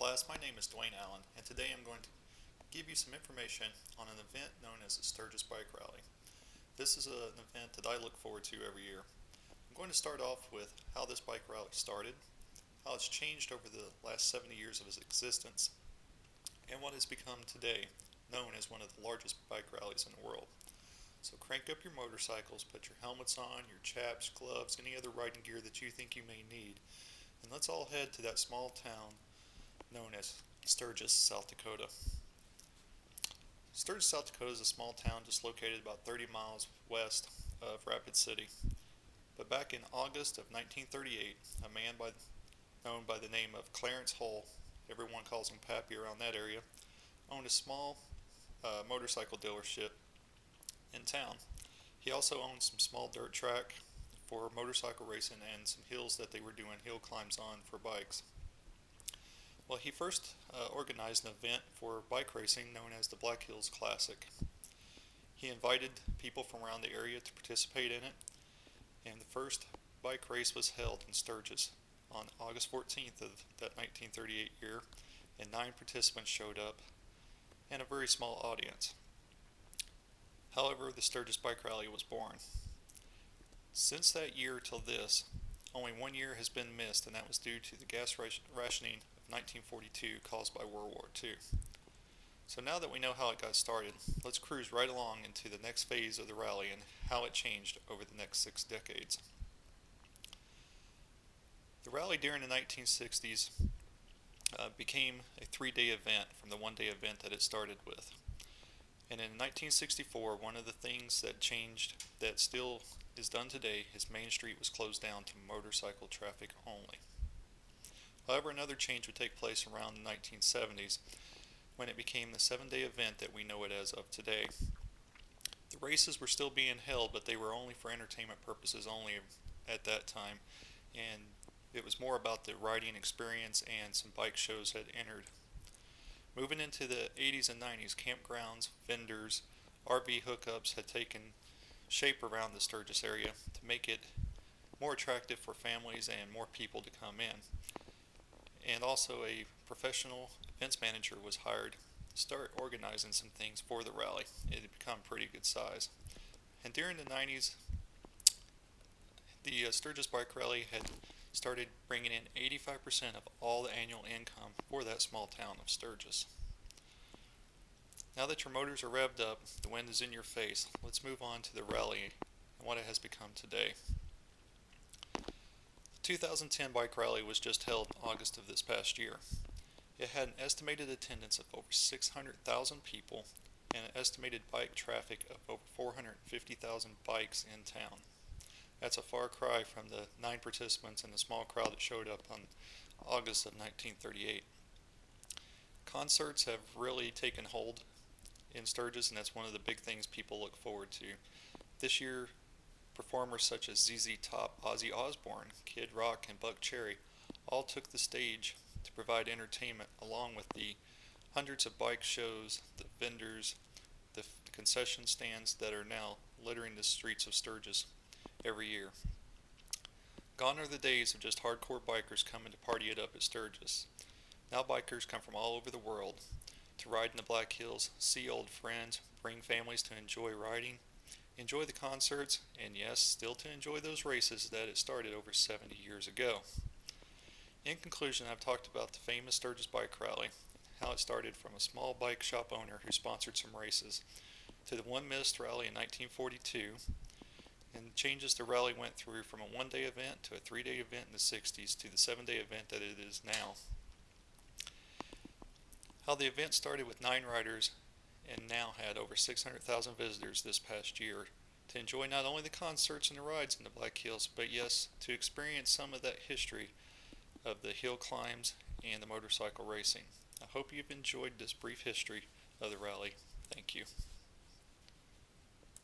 class, my name is Dwayne Allen, and today I'm going to give you some information on an event known as the Sturgis Bike Rally. This is an event that I look forward to every year. I'm going to start off with how this bike rally started, how it's changed over the last 70 years of its existence, and what has become today known as one of the largest bike rallies in the world. So crank up your motorcycles, put your helmets on, your chaps, gloves, any other riding gear that you think you may need, and let's all head to that small town known as Sturgis, South Dakota. Sturgis, South Dakota is a small town just located about 30 miles west of Rapid City. But back in August of 1938, a man known by the name of Clarence Hull, everyone calls him Pappy around that area, owned a small motorcycle dealership in town. He also owned some small dirt track for motorcycle racing and some hills that they were doing hill climbs on for bikes. Well, he first organized an event for bike racing known as the Black Hills Classic. He invited people from around the area to participate in it, and the first bike race was held in Sturgis on August 14th of that 1938 year, and 9 participants showed up and a very small audience. However, the Sturgis Bike Rally was born. Since that year till this, only 1 year has been missed, and that was due to the gas rationing of 1942 caused by World War II. So now that we know how it got started, let's cruise right along into the next phase of the rally and how it changed over the next 6 decades. The rally during the 1960s became a 3-day event from the 1-day event that it started with. And in 1964, one of the things that changed that still is done today is Main Street was closed down to motorcycle traffic only. However, another change would take place around the 1970s when it became the 7-day event that we know it as of today. The races were still being held, but they were only for entertainment purposes only at that time, and it was more about the riding experience, and some bike shows had entered. Moving into the 80s and 90s, campgrounds, vendors, RV hookups had taken shape around the Sturgis area to make it more attractive for families and more people to come in. And also a professional events manager was hired to start organizing some things for the rally. It had become pretty good size. And during the 90s, the Sturgis Bike Rally had started bringing in 85% of all the annual income for that small town of Sturgis. Now that your motors are revved up, the wind is in your face, let's move on to the rally and what it has become today. The 2010 Bike Rally was just held in August of this past year. It had an estimated attendance of over 600,000 people and an estimated bike traffic of over 450,000 bikes in town. That's a far cry from the 9 participants and the small crowd that showed up on August of 1938. Concerts have really taken hold in Sturgis, and that's one of the big things people look forward to. This year, performers such as ZZ Top, Ozzy Osbourne, Kid Rock, and Buck Cherry all took the stage to provide entertainment, along with the hundreds of bike shows, the vendors, the concession stands that are now littering the streets of Sturgis every year. Gone are the days of just hardcore bikers coming to party it up at Sturgis. Now bikers come from all over the world to ride in the Black Hills, see old friends, bring families to enjoy riding, enjoy the concerts, and yes, still to enjoy those races that it started over 70 years ago. In conclusion, I've talked about the famous Sturgis Bike Rally, how it started from a small bike shop owner who sponsored some races, to the one missed rally in 1942, and the changes the rally went through from a 1-day event to a 3-day event in the 60s to the 7-day event that it is now. How the event started with 9 riders and now had over 600,000 visitors this past year to enjoy not only the concerts and the rides in the Black Hills, but yes, to experience some of that history of the hill climbs and the motorcycle racing. I hope you've enjoyed this brief history of the rally. Thank you.